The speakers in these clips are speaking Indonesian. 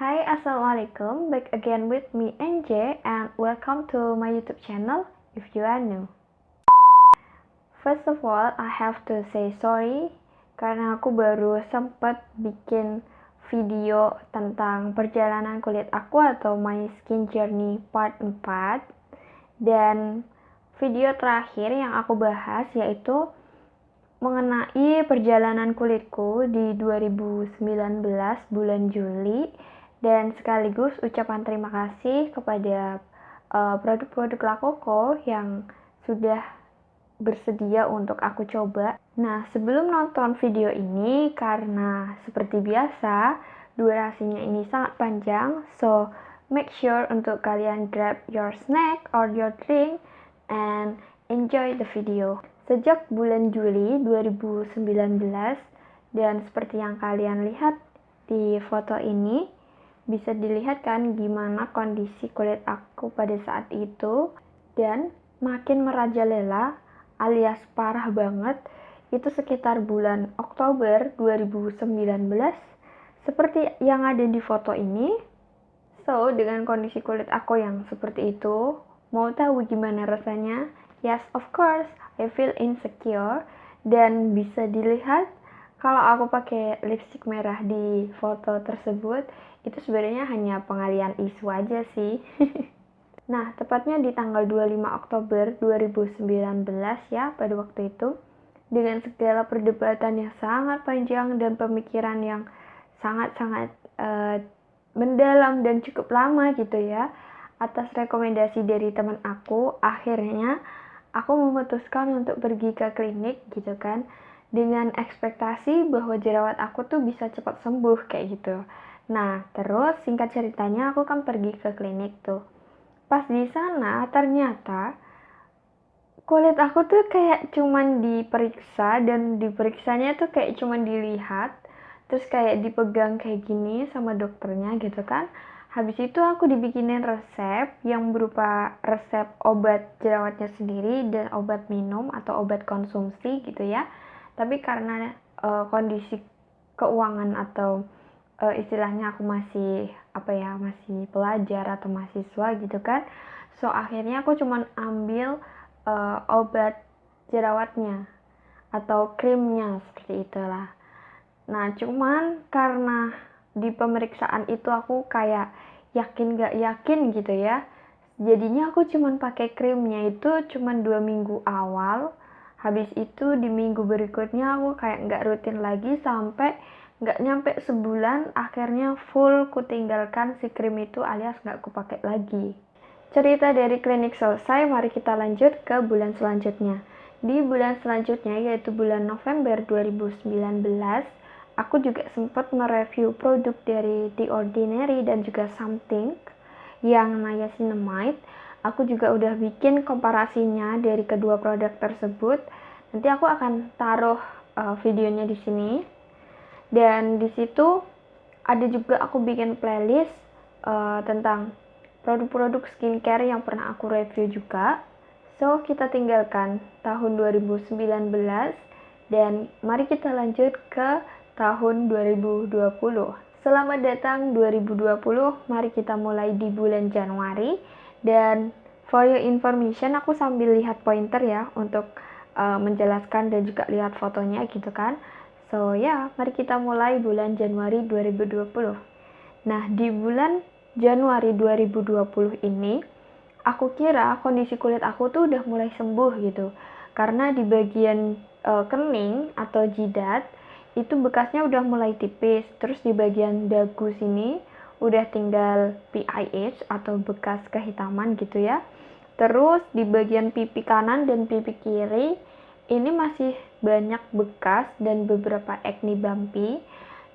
Hi, Assalamualaikum. Back again with me, NJ, and welcome to my YouTube channel if you are new. First of all, I have to say sorry karena aku baru sempat bikin video tentang perjalanan kulit aku atau my skin journey part 4. Dan video terakhir yang aku bahas yaitu mengenai perjalanan kulitku di 2019 bulan Juli, dan sekaligus ucapan terima kasih kepada produk-produk Lakoko yang sudah bersedia untuk aku coba. Nah, sebelum nonton video ini, karena seperti biasa durasinya ini sangat panjang, so make sure untuk kalian grab your snack or your drink and enjoy the video. Sejak bulan Juli 2019, dan seperti yang kalian lihat di foto ini, bisa dilihat kan gimana kondisi kulit aku pada saat itu, dan makin merajalela alias parah banget itu sekitar bulan Oktober 2019 seperti yang ada di foto ini. So, dengan kondisi kulit aku yang seperti itu, mau tahu gimana rasanya? Yes, of course, I feel insecure. Dan bisa dilihat kalau aku pakai lipstick merah di foto tersebut, itu sebenarnya hanya pengalian isu aja sih. Nah, tepatnya di tanggal 25 Oktober 2019 ya, pada waktu itu, dengan segala perdebatan yang sangat panjang dan pemikiran yang sangat-sangat mendalam dan cukup lama gitu ya, atas rekomendasi dari teman aku, akhirnya aku memutuskan untuk pergi ke klinik gitu kan, dengan ekspektasi bahwa jerawat aku tuh bisa cepat sembuh kayak gitu. Nah, terus singkat ceritanya aku kan pergi ke klinik tuh. Pas di sana ternyata kulit aku tuh kayak cuman diperiksa, dan diperiksanya tuh kayak cuman dilihat, terus kayak dipegang kayak gini sama dokternya gitu kan. Habis itu aku dibikinin resep yang berupa resep obat jerawatnya sendiri dan obat minum atau obat konsumsi gitu ya. Tapi karena kondisi keuangan atau istilahnya aku masih masih pelajar atau mahasiswa gitu kan. So akhirnya aku cuman ambil obat jerawatnya atau krimnya seperti itulah. Nah, cuman karena di pemeriksaan itu aku kayak yakin gak yakin gitu ya, jadinya aku cuman pakai krimnya itu cuman 2 minggu awal. Habis itu di minggu berikutnya aku kayak gak rutin lagi sampai gak nyampe sebulan, akhirnya full kutinggalkan si krim itu alias gak kupakai lagi. Cerita dari klinik selesai, mari kita lanjut ke bulan selanjutnya. Di bulan selanjutnya yaitu bulan November 2019, aku juga sempat mereview produk dari The Ordinary dan juga Something yang niacinamide. Aku juga udah bikin komparasinya dari kedua produk tersebut. Nanti aku akan taruh videonya di sini. Dan di situ ada juga aku bikin playlist tentang produk-produk skincare yang pernah aku review juga. So, kita tinggalkan tahun 2019 dan mari kita lanjut ke tahun 2020. Selamat datang 2020, mari kita mulai di bulan Januari. Dan for your information, aku sambil lihat pointer ya untuk menjelaskan dan juga lihat fotonya gitu kan. So ya, mari kita mulai bulan Januari 2020. Nah, di bulan Januari 2020 ini, aku kira kondisi kulit aku tuh udah mulai sembuh gitu. Karena di bagian kening atau jidat, itu bekasnya udah mulai tipis. Terus di bagian dagu sini, udah tinggal PIH atau bekas kehitaman gitu ya. Terus di bagian pipi kanan dan pipi kiri, ini masih banyak bekas dan beberapa acne bumpy.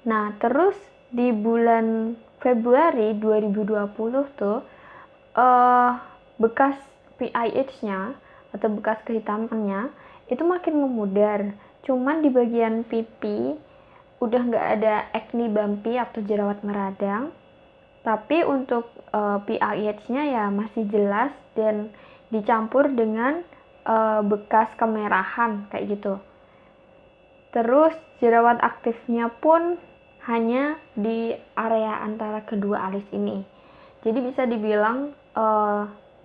Nah, terus di bulan Februari 2020 tuh bekas PIH-nya atau bekas kehitamannya itu makin memudar. Cuman di bagian pipi udah nggak ada acne bumpy atau jerawat meradang. Tapi untuk PIH-nya ya masih jelas dan dicampur dengan bekas kemerahan kayak gitu. Terus jerawat aktifnya pun hanya di area antara kedua alis ini. Jadi bisa dibilang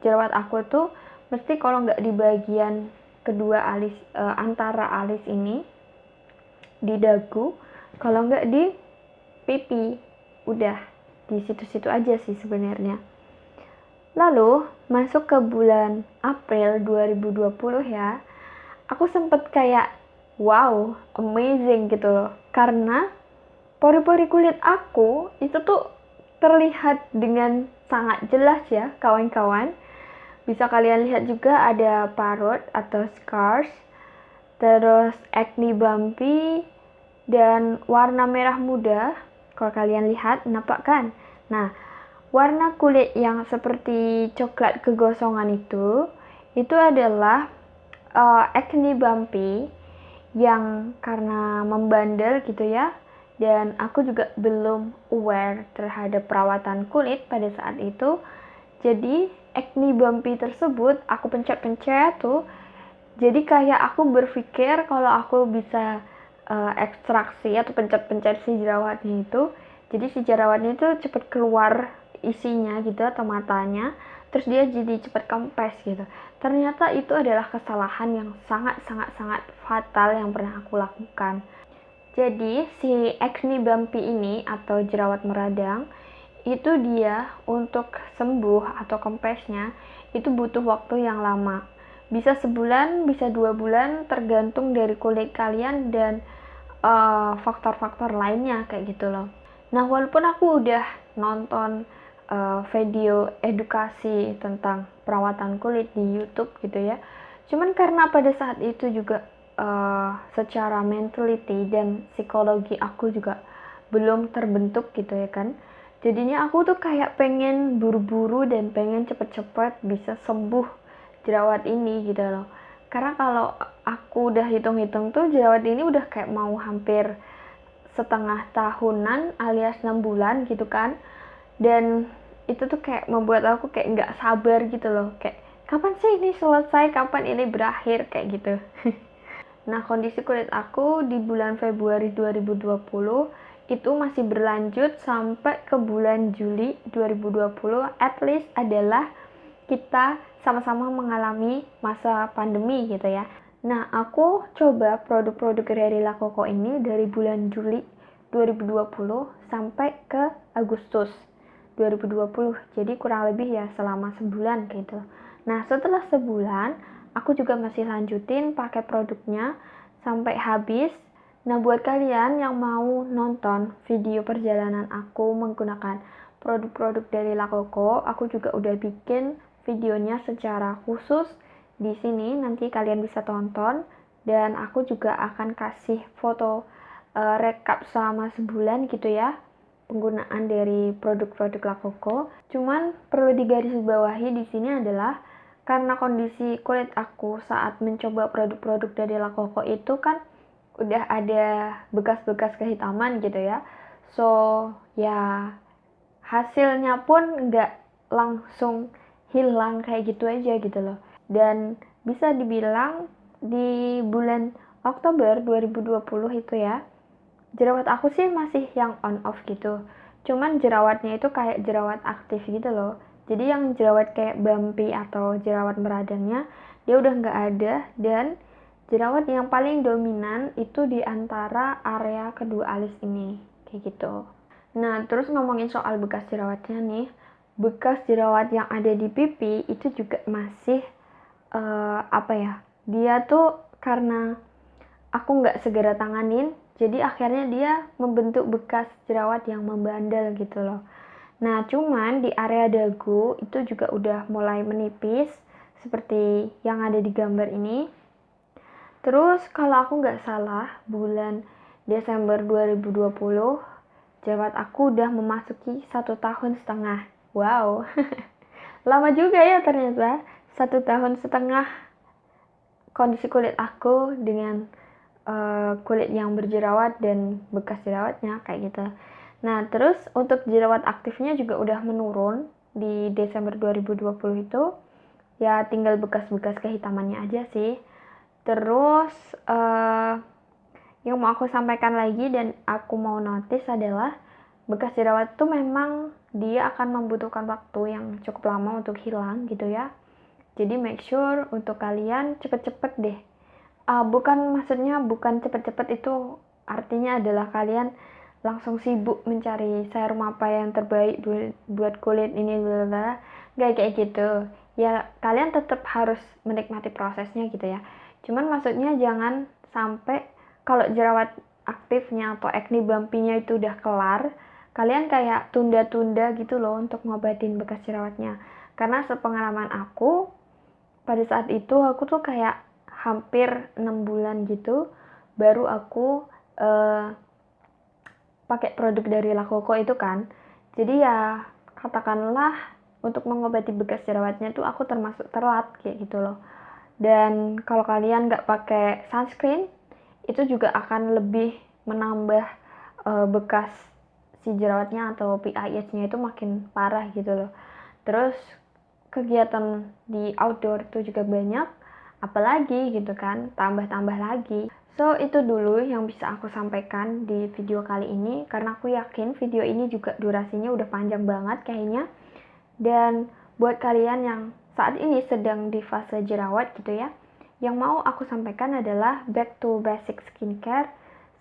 jerawat aku tuh mesti kalau nggak di bagian kedua alis, antara alis ini, di dagu, kalau nggak di pipi, udah di situ-situ aja sih sebenarnya. Lalu masuk ke bulan April 2020 ya, aku sempet kayak wow, amazing gitu loh, karena pori-pori kulit aku itu tuh terlihat dengan sangat jelas ya kawan-kawan. Bisa kalian lihat juga ada parut atau scars, terus acne bumpy, dan warna merah muda. Kalau kalian lihat, nampak kan? Nah, warna kulit yang seperti coklat kegosongan itu adalah acne bumpy yang karena membandel gitu ya. Dan aku juga belum aware terhadap perawatan kulit pada saat itu. Jadi acne bumpy tersebut aku pencet-pencet tuh. Jadi kayak aku berpikir kalau aku bisa ekstraksi atau pencet-pencet si jerawatnya itu, jadi si jerawatnya itu cepat keluar isinya gitu atau matanya, terus dia jadi cepat kempes gitu. Ternyata itu adalah kesalahan yang sangat fatal yang pernah aku lakukan. Jadi si acne bumpy ini atau jerawat meradang itu dia untuk sembuh atau kempesnya itu butuh waktu yang lama. Bisa sebulan, bisa 2 bulan, tergantung dari kulit kalian dan faktor-faktor lainnya kayak gitu loh. Nah, walaupun aku udah nonton video edukasi tentang perawatan kulit di YouTube gitu ya, cuman karena pada saat itu juga secara mentality dan psikologi aku juga belum terbentuk gitu ya kan, jadinya aku tuh kayak pengen buru-buru dan pengen cepet-cepet bisa sembuh jerawat ini gitu loh. Karena kalau aku udah hitung-hitung tuh jerawat ini udah kayak mau hampir setengah tahunan alias 6 bulan gitu kan. Dan itu tuh kayak membuat aku kayak nggak sabar gitu loh, kayak kapan sih ini selesai, kapan ini berakhir kayak gitu. Nah, kondisi kulit aku di bulan Februari 2020 itu masih berlanjut sampai ke bulan Juli 2020, at least adalah kita sama-sama mengalami masa pandemi gitu ya. Nah, aku coba produk-produk dari La Coco ini dari bulan Juli 2020 sampai ke Agustus 2020. Jadi kurang lebih ya selama sebulan gitu. Nah, setelah sebulan, aku juga masih lanjutin pakai produknya sampai habis. Nah, buat kalian yang mau nonton video perjalanan aku menggunakan produk-produk dari La Coco, aku juga udah bikin videonya secara khusus di sini, nanti kalian bisa tonton. Dan aku juga akan kasih foto rekap selama sebulan gitu ya penggunaan dari produk-produk La Coco. Cuman perlu digarisbawahi di sini adalah karena kondisi kulit aku saat mencoba produk-produk dari La Coco itu kan udah ada bekas-bekas kehitaman gitu ya. So ya hasilnya pun nggak langsung hilang kayak gitu aja gitu loh. Dan bisa dibilang di bulan Oktober 2020 itu ya, jerawat aku sih masih yang on off gitu. Cuman jerawatnya itu kayak jerawat aktif gitu loh. Jadi yang jerawat kayak bumpy atau jerawat meradangnya dia udah nggak ada, dan jerawat yang paling dominan itu di antara area kedua alis ini kayak gitu. Nah, terus ngomongin soal bekas jerawatnya nih, bekas jerawat yang ada di pipi itu juga masih apa ya, dia tuh karena aku nggak segera tanganin, jadi akhirnya dia membentuk bekas jerawat yang membandel gitu loh. Nah, cuman di area dagu itu juga udah mulai menipis seperti yang ada di gambar ini. Terus kalau aku nggak salah bulan Desember 2020 jerawat aku udah memasuki 1,5 tahun. Wow, lama juga ya ternyata 1,5 tahun kondisi kulit aku dengan kulit yang berjerawat dan bekas jerawatnya kayak gitu. Nah, terus untuk jerawat aktifnya juga udah menurun di Desember 2020 itu. Ya tinggal bekas-bekas kehitamannya aja sih. Terus Yang mau aku sampaikan lagi dan aku mau notice adalah bekas jerawat tuh memang dia akan membutuhkan waktu yang cukup lama untuk hilang gitu ya. Jadi make sure untuk kalian cepet-cepet deh. Maksudnya bukan cepet-cepet itu artinya adalah kalian langsung sibuk mencari serum apa yang terbaik buat kulit ini, bla nggak kayak gitu. Ya kalian tetap harus menikmati prosesnya gitu ya. Cuman maksudnya jangan sampai kalau jerawat aktifnya atau acne bumpy-nya itu udah kelar, kalian kayak tunda-tunda gitu loh untuk ngobatin bekas jerawatnya. Karena sepengalaman aku, pada saat itu aku tuh kayak hampir 6 bulan gitu baru aku pakai produk dari La Coco itu kan. Jadi ya katakanlah untuk mengobati bekas jerawatnya tuh aku termasuk telat kayak gitu loh. Dan kalau kalian nggak pakai sunscreen itu juga akan lebih menambah bekas si jerawatnya atau PIH-nya itu makin parah gitu loh. Terus kegiatan di outdoor itu juga banyak, apalagi gitu kan, tambah-tambah lagi. So itu dulu yang bisa aku sampaikan di video kali ini, karena aku yakin video ini juga durasinya udah panjang banget kayaknya. Dan buat kalian yang saat ini sedang di fase jerawat gitu ya, yang mau aku sampaikan adalah back to basic skincare,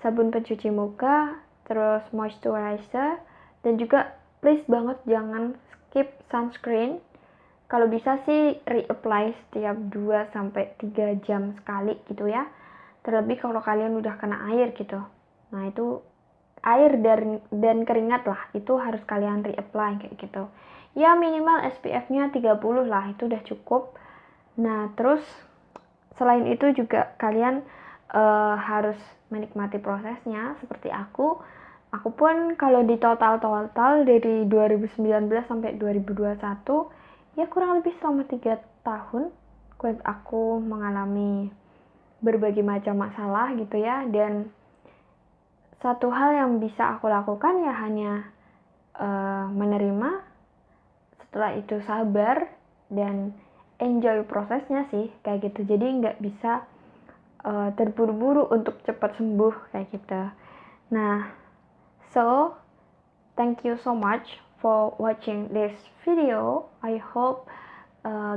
sabun pencuci muka, terus moisturizer, dan juga please banget jangan skip sunscreen. Kalau bisa sih reapply setiap 2-3 jam sekali gitu ya. Terlebih kalau kalian udah kena air gitu. Nah itu air dan keringat lah, itu harus kalian reapply kayak gitu. Ya minimal SPF-nya 30 lah, itu udah cukup. Nah terus selain itu juga kalian harus menikmati prosesnya seperti aku. Aku pun kalau di total dari 2019 sampai 2021 ya kurang lebih selama 3 tahun aku mengalami berbagai macam masalah gitu ya. Dan satu hal yang bisa aku lakukan ya hanya menerima, setelah itu sabar dan enjoy prosesnya sih kayak gitu. Jadi nggak bisa terburu-buru untuk cepat sembuh kayak gitu. Nah, so thank you so much for watching this video. I hope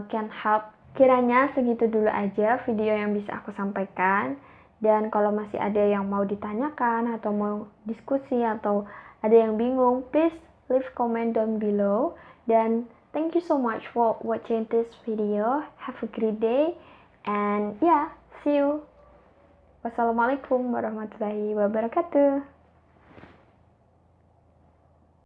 can help. Kiranya segitu dulu aja video yang bisa aku sampaikan. Dan kalau masih ada yang mau ditanyakan atau mau diskusi atau ada yang bingung, please leave comment down below. Dan thank you so much for watching this video. Have a great day and yeah, see you. Wassalamualaikum warahmatullahi wabarakatuh.